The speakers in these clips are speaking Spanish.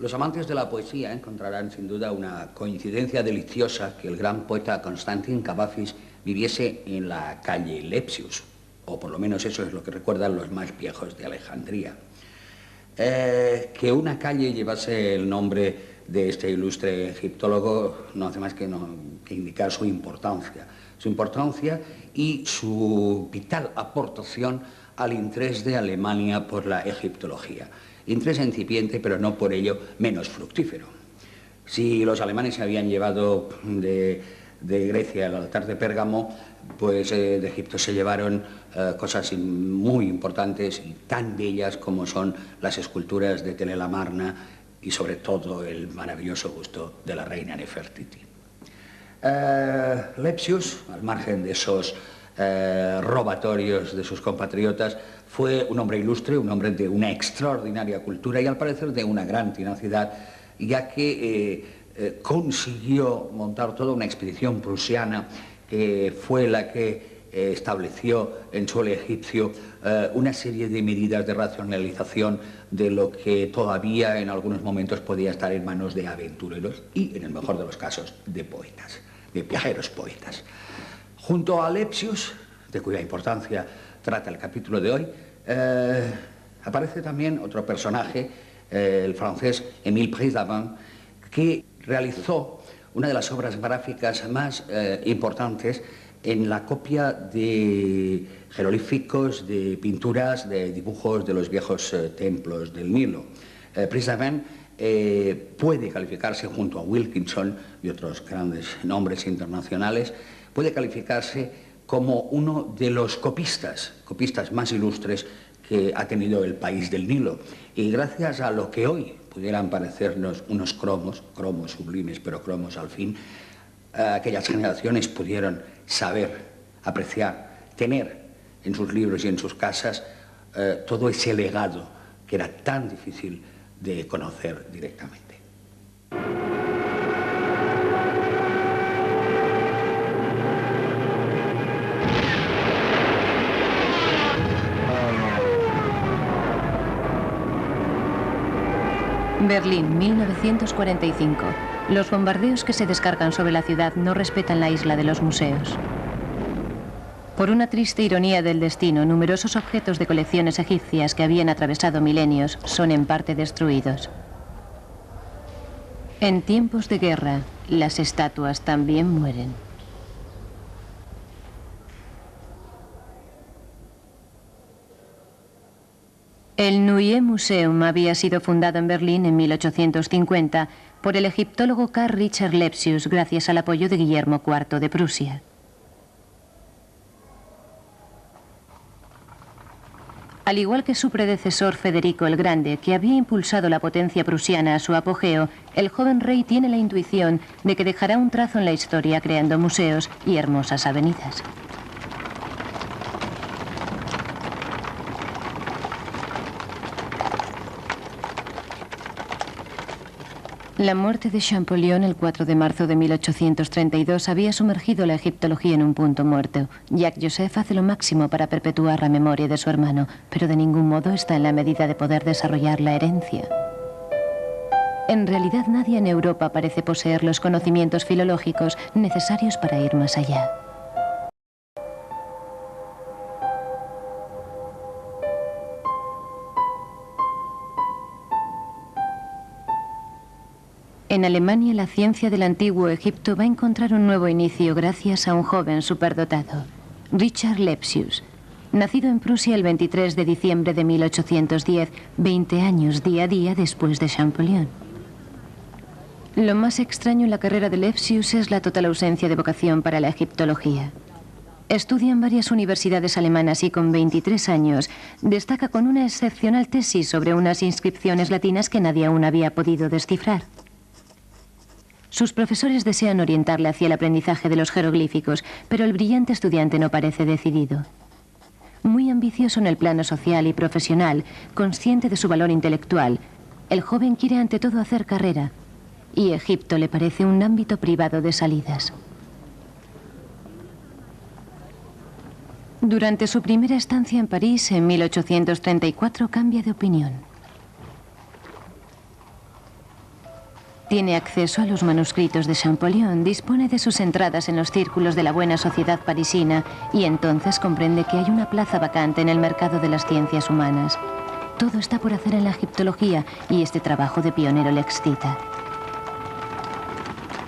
Los amantes de la poesía encontrarán sin duda una coincidencia deliciosa que el gran poeta Constantin Cavafis viviese en la calle Lepsius, o por lo menos eso es lo que recuerdan los más viejos de Alejandría. Que una calle llevase el nombre de este ilustre egiptólogo no hace más que indicar su importancia y su vital aportación al interés de Alemania por la egiptología. Interés incipiente, pero no por ello menos fructífero. Si los alemanes se habían llevado de Grecia el altar de Pérgamo, pues de Egipto se llevaron cosas muy importantes y tan bellas como son las esculturas de Tel el Amarna y sobre todo el maravilloso busto de la reina Nefertiti. Lepsius, al margen de esos robatorios de sus compatriotas, fue un hombre ilustre, un hombre de una extraordinaria cultura y al parecer de una gran tenacidad, ya que consiguió montar toda una expedición prusiana que fue la que estableció en suelo egipcio una serie de medidas de racionalización de lo que todavía en algunos momentos podía estar en manos de aventureros y, en el mejor de los casos, de poetas, de viajeros poetas. Junto a Lepsius, de cuya importancia trata el capítulo de hoy, aparece también otro personaje, el francés Émile Brizavin, que realizó una de las obras gráficas más importantes en la copia de jeroglíficos, de pinturas, de dibujos de los viejos templos del Nilo. Brizavin puede calificarse, junto a Wilkinson y otros grandes nombres internacionales, puede calificarse como uno de los copistas más ilustres que ha tenido el país del Nilo. Y gracias a lo que hoy pudieran parecernos unos cromos sublimes, pero cromos al fin, aquellas generaciones pudieron saber, apreciar, tener en sus libros y en sus casas todo ese legado que era tan difícil de conocer directamente. Berlín, 1945. Los bombardeos que se descargan sobre la ciudad no respetan la isla de los museos. Por una triste ironía del destino, numerosos objetos de colecciones egipcias que habían atravesado milenios son en parte destruidos. En tiempos de guerra, las estatuas también mueren. El Neue Museum había sido fundado en Berlín en 1850 por el egiptólogo Karl Richard Lepsius gracias al apoyo de Guillermo IV de Prusia. Al igual que su predecesor Federico el Grande, que había impulsado la potencia prusiana a su apogeo, el joven rey tiene la intuición de que dejará un trazo en la historia creando museos y hermosas avenidas. La muerte de Champollion el 4 de marzo de 1832 había sumergido la egiptología en un punto muerto. Jacques Joseph hace lo máximo para perpetuar la memoria de su hermano, pero de ningún modo está en la medida de poder desarrollar la herencia. En realidad nadie en Europa parece poseer los conocimientos filológicos necesarios para ir más allá. En Alemania, la ciencia del antiguo Egipto va a encontrar un nuevo inicio gracias a un joven superdotado, Richard Lepsius. Nacido en Prusia el 23 de diciembre de 1810, 20 años día a día después de Champollion. Lo más extraño en la carrera de Lepsius es la total ausencia de vocación para la egiptología. Estudia en varias universidades alemanas y con 23 años destaca con una excepcional tesis sobre unas inscripciones latinas que nadie aún había podido descifrar. Sus profesores desean orientarle hacia el aprendizaje de los jeroglíficos, pero el brillante estudiante no parece decidido. Muy ambicioso en el plano social y profesional, consciente de su valor intelectual, el joven quiere ante todo hacer carrera, y Egipto le parece un ámbito privado de salidas. Durante su primera estancia en París, en 1834, cambia de opinión. Tiene acceso a los manuscritos de Champollion, dispone de sus entradas en los círculos de la buena sociedad parisina y entonces comprende que hay una plaza vacante en el mercado de las ciencias humanas. Todo está por hacer en la egiptología y este trabajo de pionero le excita.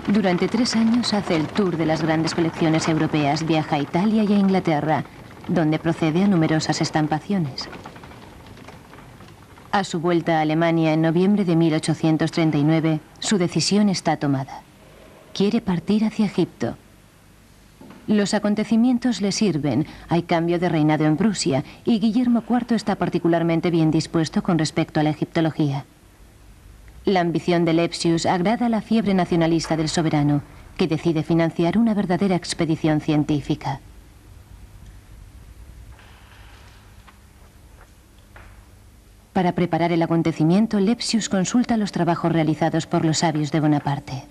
Durante 3 años hace el tour de las grandes colecciones europeas, viaja a Italia y a Inglaterra, donde procede a numerosas estampaciones. A su vuelta a Alemania en noviembre de 1839, su decisión está tomada. Quiere partir hacia Egipto. Los acontecimientos le sirven, hay cambio de reinado en Prusia y Guillermo IV está particularmente bien dispuesto con respecto a la egiptología. La ambición de Lepsius agrada a la fiebre nacionalista del soberano, que decide financiar una verdadera expedición científica. Para preparar el acontecimiento, Lepsius consulta los trabajos realizados por los sabios de Bonaparte.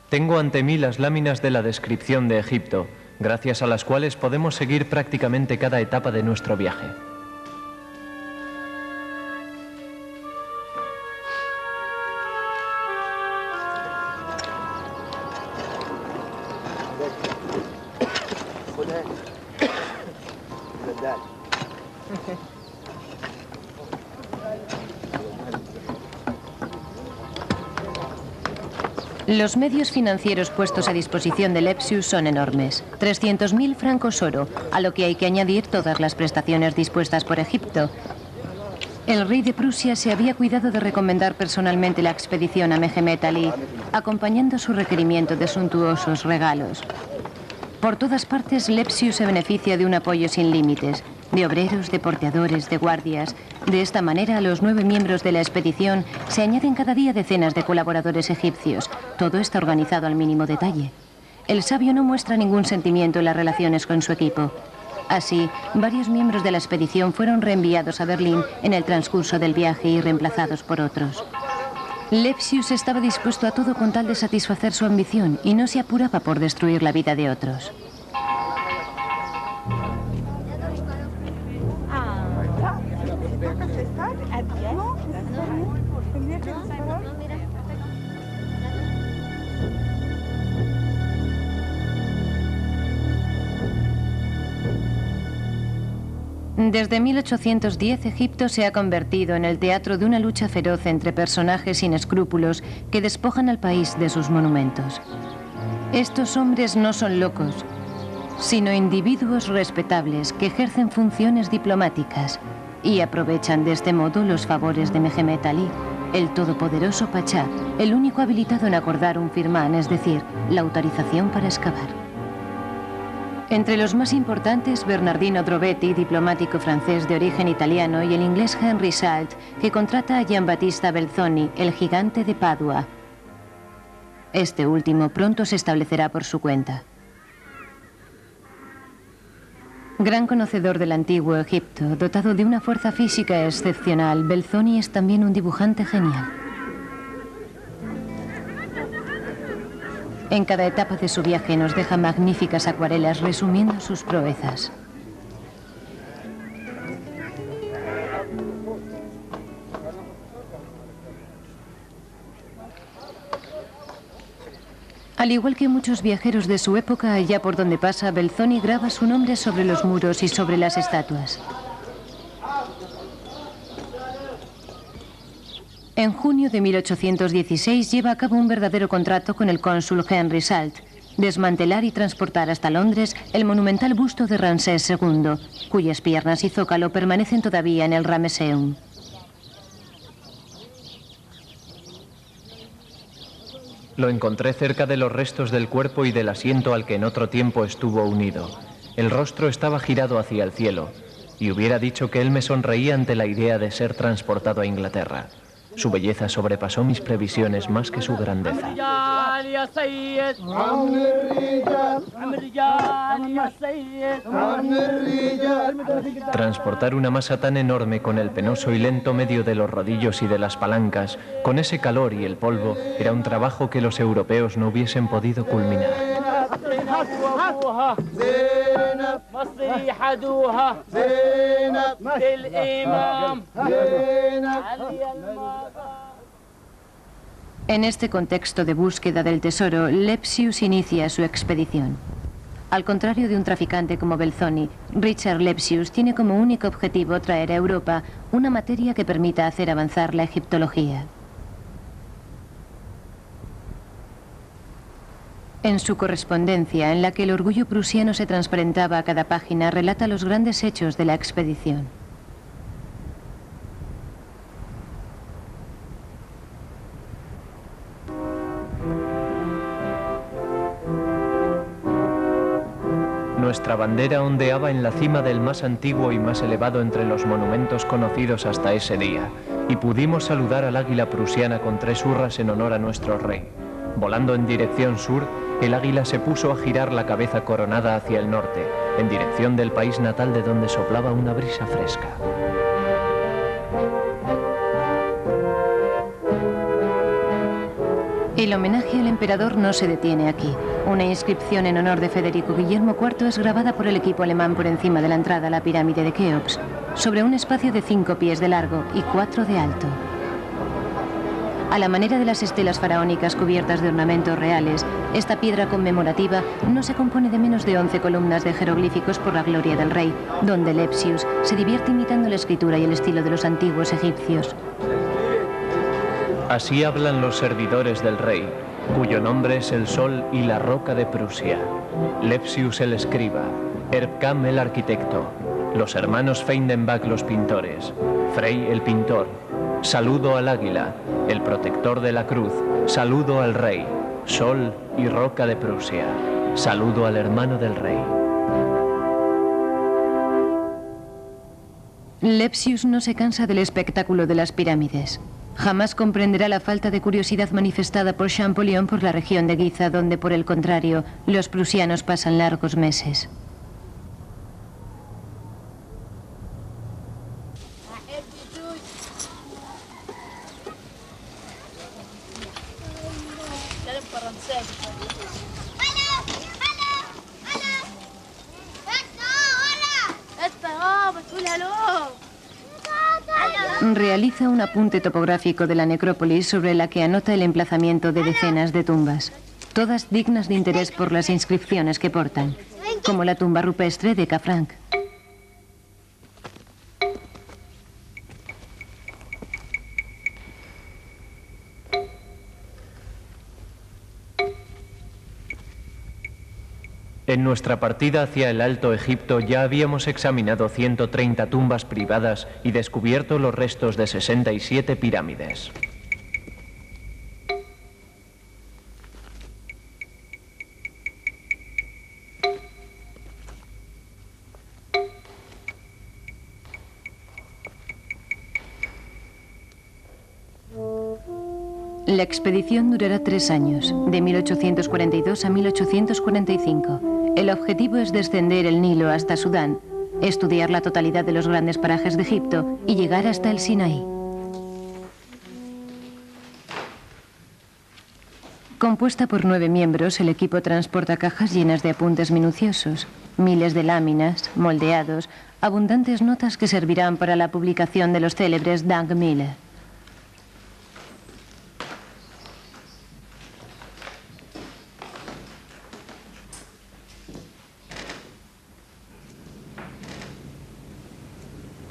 Tengo ante mí las láminas de la descripción de Egipto, gracias a las cuales podemos seguir prácticamente cada etapa de nuestro viaje. Los medios financieros puestos a disposición de Lepsius son enormes. 300.000 francos oro, a lo que hay que añadir todas las prestaciones dispuestas por Egipto. El rey de Prusia se había cuidado de recomendar personalmente la expedición a Mehemet Ali, acompañando su requerimiento de suntuosos regalos. Por todas partes, Lepsius se beneficia de un apoyo sin límites, de obreros, de porteadores, de guardias. De esta manera, a los 9 miembros de la expedición se añaden cada día decenas de colaboradores egipcios. Todo está organizado al mínimo detalle. El sabio no muestra ningún sentimiento en las relaciones con su equipo. Así, varios miembros de la expedición fueron reenviados a Berlín en el transcurso del viaje y reemplazados por otros. Lepsius estaba dispuesto a todo con tal de satisfacer su ambición y no se apuraba por destruir la vida de otros. Desde 1810, Egipto se ha convertido en el teatro de una lucha feroz entre personajes sin escrúpulos que despojan al país de sus monumentos. Estos hombres no son locos, sino individuos respetables que ejercen funciones diplomáticas y aprovechan de este modo los favores de Mehemet Ali, el todopoderoso Pachá, el único habilitado en acordar un firmán, es decir, la autorización para excavar. Entre los más importantes, Bernardino Drobetti, diplomático francés de origen italiano, y el inglés Henry Salt, que contrata a Giambattista Belzoni, el gigante de Padua. Este último pronto se establecerá por su cuenta. Gran conocedor del antiguo Egipto, dotado de una fuerza física excepcional, Belzoni es también un dibujante genial. En cada etapa de su viaje nos deja magníficas acuarelas resumiendo sus proezas. Al igual que muchos viajeros de su época, allá por donde pasa, Belzoni graba su nombre sobre los muros y sobre las estatuas. En junio de 1816 lleva a cabo un verdadero contrato con el cónsul Henry Salt, desmantelar y transportar hasta Londres el monumental busto de Ramsés II, cuyas piernas y zócalo permanecen todavía en el Ramesseum. Lo encontré cerca de los restos del cuerpo y del asiento al que en otro tiempo estuvo unido. El rostro estaba girado hacia el cielo, y hubiera dicho que él me sonreía ante la idea de ser transportado a Inglaterra. Su belleza sobrepasó mis previsiones más que su grandeza. Transportar una masa tan enorme con el penoso y lento medio de los rodillos y de las palancas, con ese calor y el polvo, era un trabajo que los europeos no hubiesen podido culminar. En este contexto de búsqueda del tesoro, Lepsius inicia su expedición. Al contrario de un traficante como Belzoni, Richard Lepsius tiene como único objetivo traer a Europa una materia que permita hacer avanzar la egiptología. En su correspondencia, en la que el orgullo prusiano se transparentaba a cada página, relata los grandes hechos de la expedición. Nuestra bandera ondeaba en la cima del más antiguo y más elevado entre los monumentos conocidos hasta ese día, y pudimos saludar al águila prusiana con 3 hurras en honor a nuestro rey. Volando en dirección sur, el águila se puso a girar la cabeza coronada hacia el norte, en dirección del país natal de donde soplaba una brisa fresca. El homenaje al emperador no se detiene aquí. Una inscripción en honor de Federico Guillermo IV es grabada por el equipo alemán por encima de la entrada a la pirámide de Keops, sobre un espacio de 5 pies de largo y 4 de alto. A la manera de las estelas faraónicas cubiertas de ornamentos reales, esta piedra conmemorativa no se compone de menos de 11 columnas de jeroglíficos por la gloria del rey, donde Lepsius se divierte imitando la escritura y el estilo de los antiguos egipcios. Así hablan los servidores del rey, cuyo nombre es el sol y la roca de Prusia. Lepsius el escriba, Erbkam el arquitecto, los hermanos Feindenbach los pintores, Frey el pintor. Saludo al águila, el protector de la cruz, saludo al rey, sol y roca de Prusia, saludo al hermano del rey. Lepsius no se cansa del espectáculo de las pirámides. Jamás comprenderá la falta de curiosidad manifestada por Champollion por la región de Giza, donde, por el contrario, los prusianos pasan largos meses. Realiza un apunte topográfico de la necrópolis sobre la que anota el emplazamiento de decenas de tumbas, todas dignas de interés por las inscripciones que portan, como la tumba rupestre de Cafranc. En nuestra partida hacia el Alto Egipto ya habíamos examinado 130 tumbas privadas y descubierto los restos de 67 pirámides. La expedición durará 3 años, de 1842 a 1845. El objetivo es descender el Nilo hasta Sudán, estudiar la totalidad de los grandes parajes de Egipto y llegar hasta el Sinaí. Compuesta por 9 miembros, el equipo transporta cajas llenas de apuntes minuciosos, miles de láminas, moldeados, abundantes notas que servirán para la publicación de los célebres Dank Mille.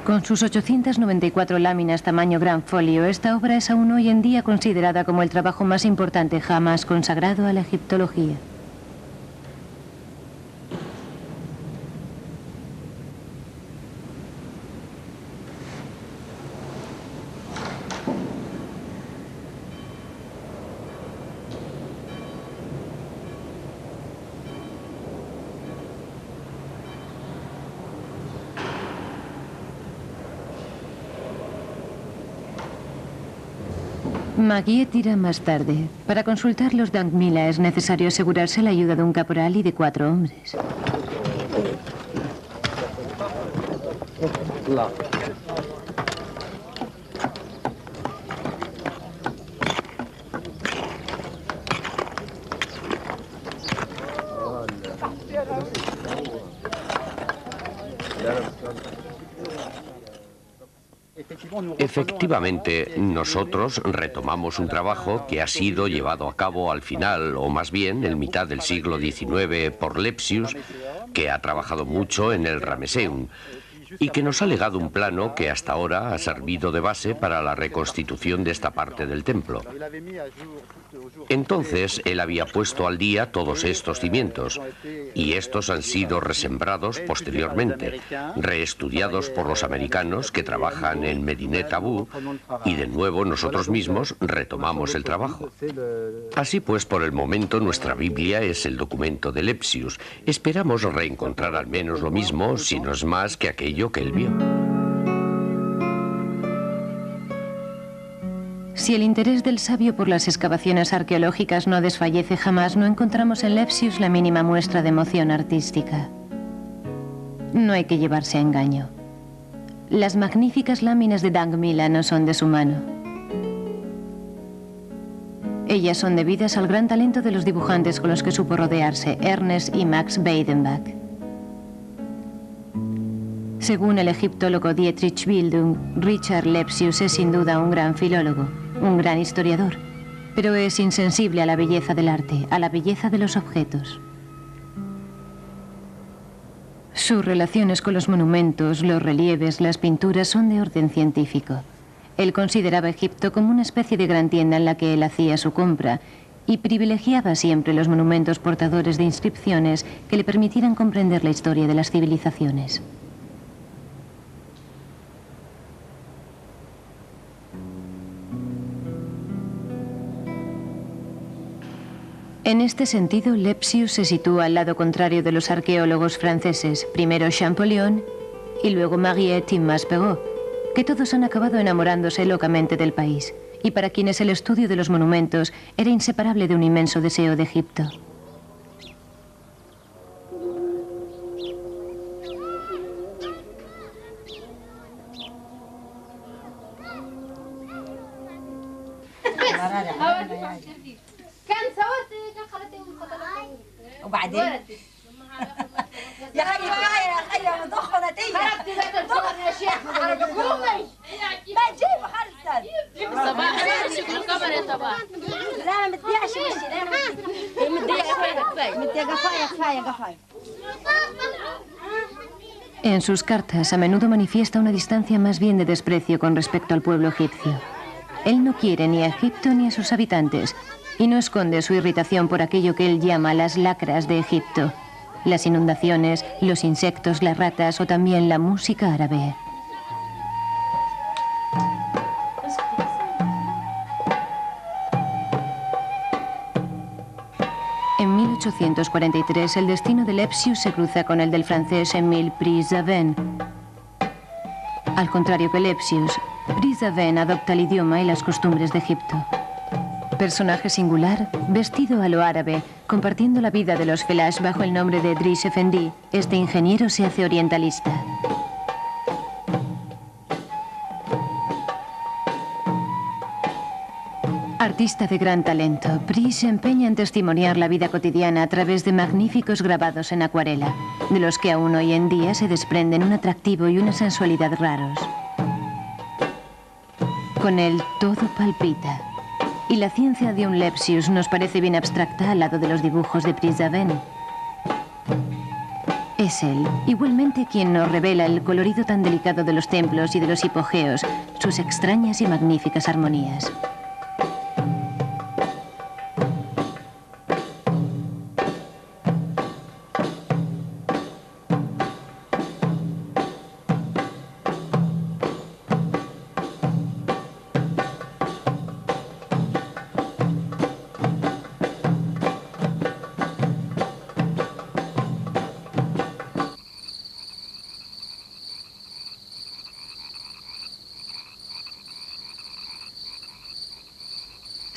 Con sus 894 láminas tamaño gran folio, esta obra es aún hoy en día considerada como el trabajo más importante jamás consagrado a la egiptología. Maguire tira más tarde. Para consultar los Dank Mille es necesario asegurarse la ayuda de un caporal y de 4 hombres. Efectivamente, nosotros retomamos un trabajo que ha sido llevado a cabo al final, o más bien en mitad del siglo XIX, por Lepsius, que ha trabajado mucho en el Ramesseum, y que nos ha legado un plano que hasta ahora ha servido de base para la reconstitución de esta parte del templo. Entonces, él había puesto al día todos estos cimientos, y estos han sido resembrados posteriormente, reestudiados por los americanos que trabajan en Medinet Habu, y de nuevo nosotros mismos retomamos el trabajo. Así pues, por el momento nuestra Biblia es el documento de Lepsius. Esperamos reencontrar al menos lo mismo, si no es más que aquello que él vio. Si el interés del sabio por las excavaciones arqueológicas no desfallece jamás, no encontramos en Lepsius la mínima muestra de emoción artística. No hay que llevarse a engaño. Las magníficas láminas de Dangmila no son de su mano. Ellas son debidas al gran talento de los dibujantes con los que supo rodearse, Ernest y Max Beidenbach. Según el egiptólogo Dietrich Bildung, Richard Lepsius es sin duda un gran filólogo, un gran historiador, pero es insensible a la belleza del arte, a la belleza de los objetos. Sus relaciones con los monumentos, los relieves, las pinturas son de orden científico. Él consideraba Egipto como una especie de gran tienda en la que él hacía su compra y privilegiaba siempre los monumentos portadores de inscripciones que le permitieran comprender la historia de las civilizaciones. En este sentido, Lepsius se sitúa al lado contrario de los arqueólogos franceses, primero Champollion y luego Mariette y Maspero, que todos han acabado enamorándose locamente del país, y para quienes el estudio de los monumentos era inseparable de un inmenso deseo de Egipto. وبعدين يا خي يا خي مضخه نتيجه خرجتي ذات الفطر يا شيخ ما تجيب خلصت صباح شكله كبر يا صباح لا ما متضيعش وشي لا متضيع كفايه. En sus cartas a menudo manifiesta una distancia más bien de desprecio con respecto al pueblo egipcio. Él no quiere ni a Egipto ni a sus habitantes, y no esconde su irritación por aquello que él llama las lacras de Egipto, las inundaciones, los insectos, las ratas o también la música árabe. En 1843 el destino de Lepsius se cruza con el del francés Émile Prizavène. Al contrario que Lepsius, Prizavène adopta el idioma y las costumbres de Egipto. Personaje singular, vestido a lo árabe, compartiendo la vida de los Felash bajo el nombre de Driss Effendi, este ingeniero se hace orientalista. Artista de gran talento, Pris se empeña en testimoniar la vida cotidiana a través de magníficos grabados en acuarela, de los que aún hoy en día se desprenden un atractivo y una sensualidad raros. Con él todo palpita. Y la ciencia de un Lepsius nos parece bien abstracta al lado de los dibujos de Prizavène. Es él, igualmente, quien nos revela el colorido tan delicado de los templos y de los hipogeos, sus extrañas y magníficas armonías.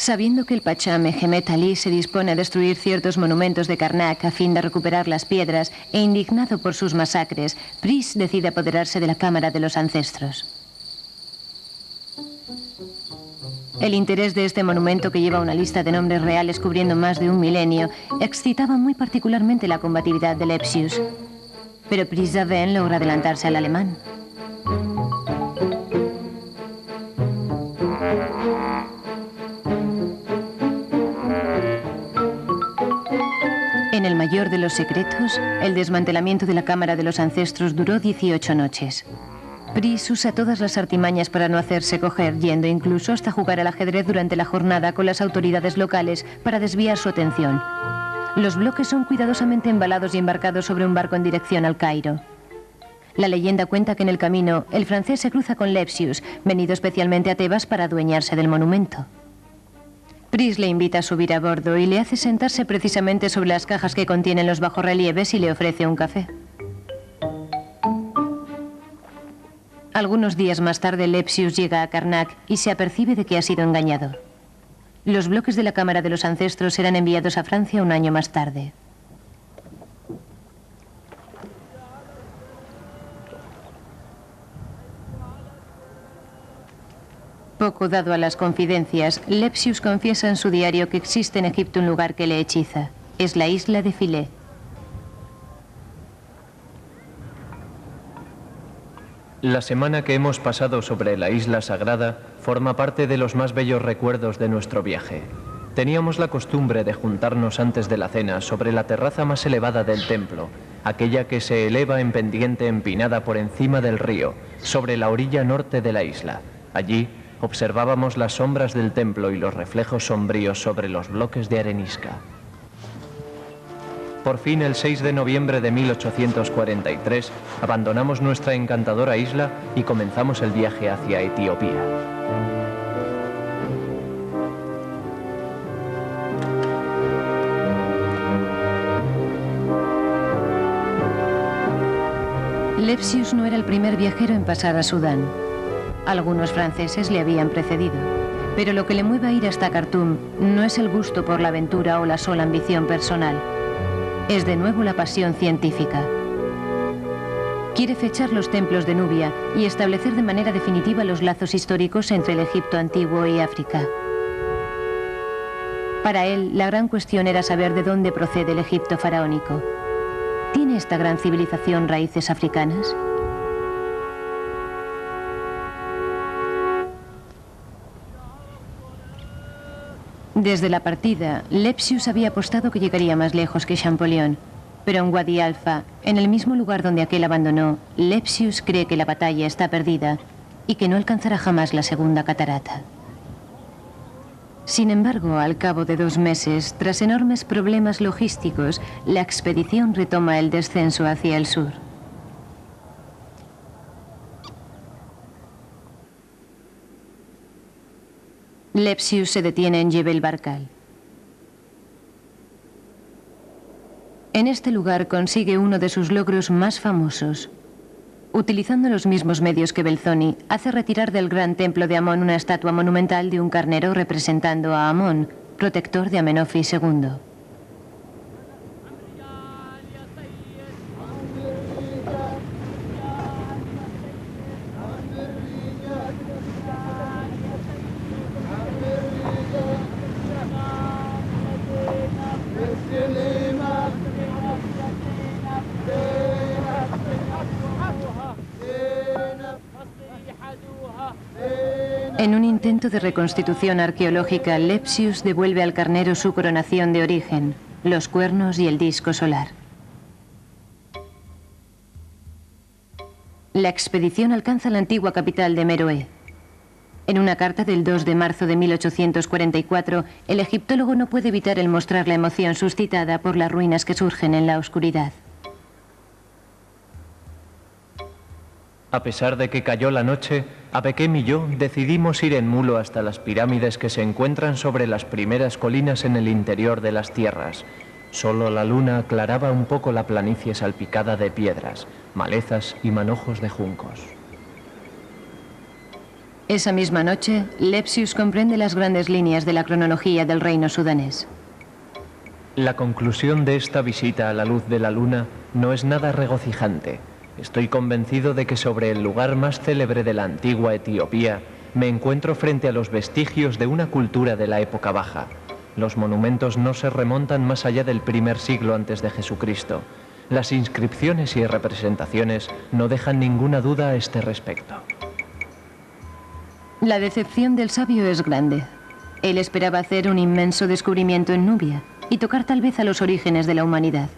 Sabiendo que el pachá Mehemet Ali se dispone a destruir ciertos monumentos de Karnak a fin de recuperar las piedras e indignado por sus masacres, Pris decide apoderarse de la Cámara de los Ancestros. El interés de este monumento, que lleva una lista de nombres reales cubriendo más de un milenio, excitaba muy particularmente la combatividad de Lepsius. Pero Prizavène logra adelantarse al alemán. mayor de los secretos, el desmantelamiento de la cámara de los ancestros duró 18 noches. Pris usa todas las artimañas para no hacerse coger, yendo incluso hasta jugar al ajedrez durante la jornada con las autoridades locales para desviar su atención. Los bloques son cuidadosamente embalados y embarcados sobre un barco en dirección al Cairo. La leyenda cuenta que en el camino, el francés se cruza con Lepsius, venido especialmente a Tebas para adueñarse del monumento. Pris le invita a subir a bordo y le hace sentarse precisamente sobre las cajas que contienen los bajorrelieves y le ofrece un café. Algunos días más tarde, Lepsius llega a Karnak y se apercibe de que ha sido engañado. Los bloques de la cámara de los ancestros serán enviados a Francia un año más tarde. Poco dado a las confidencias, Lepsius confiesa en su diario que existe en Egipto un lugar que le hechiza. Es la isla de Philae. La semana que hemos pasado sobre la isla sagrada forma parte de los más bellos recuerdos de nuestro viaje. Teníamos la costumbre de juntarnos antes de la cena sobre la terraza más elevada del templo, aquella que se eleva en pendiente empinada por encima del río, sobre la orilla norte de la isla. Allí observábamos las sombras del templo y los reflejos sombríos sobre los bloques de arenisca. Por fin, el 6 de noviembre de 1843, abandonamos nuestra encantadora isla y comenzamos el viaje hacia Etiopía. Lepsius no era el primer viajero en pasar a Sudán. Algunos franceses le habían precedido, pero lo que le mueve a ir hasta Khartoum no es el gusto por la aventura o la sola ambición personal. Es de nuevo la pasión científica. Quiere fechar los templos de Nubia y establecer de manera definitiva los lazos históricos entre el Egipto antiguo y África. Para él, la gran cuestión era saber de dónde procede el Egipto faraónico. ¿Tiene esta gran civilización raíces africanas? Desde la partida, Lepsius había apostado que llegaría más lejos que Champollion, pero en Wadi Alfa, en el mismo lugar donde aquel abandonó, Lepsius cree que la batalla está perdida y que no alcanzará jamás la segunda catarata. Sin embargo, al cabo de 2 meses, tras enormes problemas logísticos, la expedición retoma el descenso hacia el sur. Lepsius se detiene en Jebel Barkal. En este lugar consigue uno de sus logros más famosos. Utilizando los mismos medios que Belzoni, hace retirar del gran templo de Amón una estatua monumental de un carnero representando a Amón, protector de Amenofis II. En un intento de reconstitución arqueológica, Lepsius devuelve al carnero su coronación de origen, los cuernos y el disco solar. La expedición alcanza la antigua capital de Meroé. En una carta del 2 de marzo de 1844, el egiptólogo no puede evitar el mostrar la emoción suscitada por las ruinas que surgen en la oscuridad. A pesar de que cayó la noche, Abekem y yo decidimos ir en mulo hasta las pirámides que se encuentran sobre las primeras colinas en el interior de las tierras. Solo la luna aclaraba un poco la planicie salpicada de piedras, malezas y manojos de juncos. Esa misma noche, Lepsius comprende las grandes líneas de la cronología del reino sudanés. La conclusión de esta visita a la luz de la luna no es nada regocijante. Estoy convencido de que sobre el lugar más célebre de la antigua Etiopía me encuentro frente a los vestigios de una cultura de la época baja. Los monumentos no se remontan más allá del primer siglo antes de Jesucristo. Las inscripciones y representaciones no dejan ninguna duda a este respecto. La decepción del sabio es grande. Él esperaba hacer un inmenso descubrimiento en Nubia, y tocar tal vez a los orígenes de la humanidad.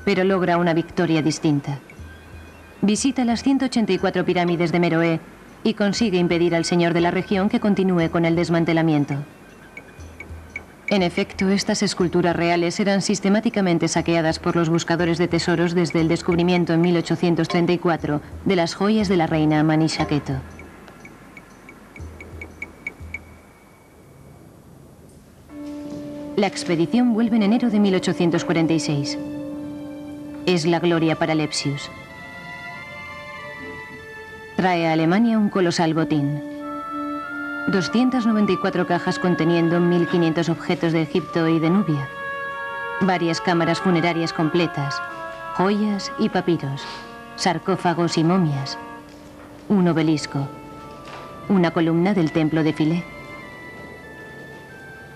Pero logra una victoria distinta. Visita las 184 pirámides de Meroé y consigue impedir al señor de la región que continúe con el desmantelamiento. En efecto, estas esculturas reales eran sistemáticamente saqueadas por los buscadores de tesoros desde el descubrimiento en 1834 de las joyas de la reina Manichaketo. La expedición vuelve en enero de 1846. Es la gloria para Lepsius. Trae a Alemania un colosal botín. 294 cajas conteniendo 1.500 objetos de Egipto y de Nubia. Varias cámaras funerarias completas, joyas y papiros, sarcófagos y momias. Un obelisco. Una columna del templo de Philae.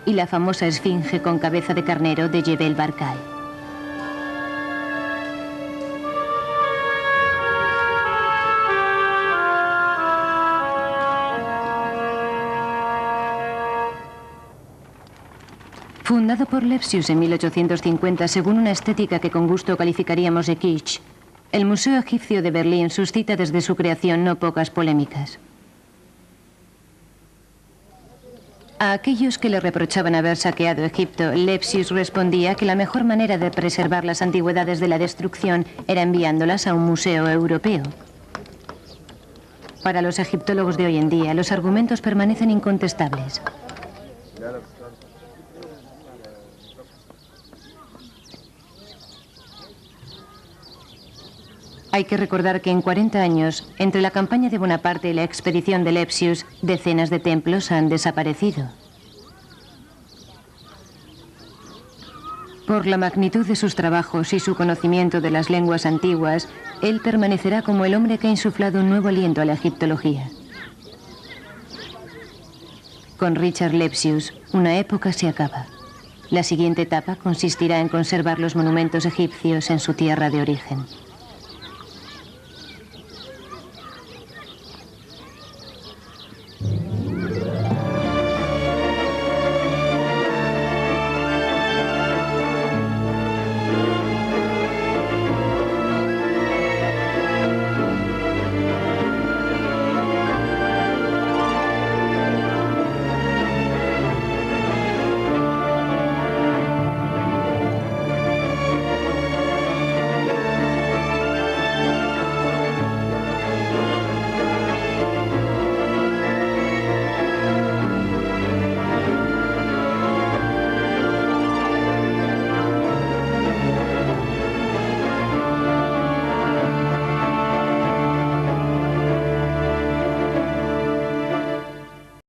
Y la famosa esfinge con cabeza de carnero de Jebel Barkal. Fundado por Lepsius en 1850 según una estética que con gusto calificaríamos de kitsch, el Museo Egipcio de Berlín suscita desde su creación no pocas polémicas. A aquellos que le reprochaban haber saqueado Egipto, Lepsius respondía que la mejor manera de preservar las antigüedades de la destrucción era enviándolas a un museo europeo. Para los egiptólogos de hoy en día, los argumentos permanecen incontestables. Hay que recordar que en 40 años, entre la campaña de Bonaparte y la expedición de Lepsius, decenas de templos han desaparecido. Por la magnitud de sus trabajos y su conocimiento de las lenguas antiguas, él permanecerá como el hombre que ha insuflado un nuevo aliento a la egiptología. Con Richard Lepsius, una época se acaba. La siguiente etapa consistirá en conservar los monumentos egipcios en su tierra de origen.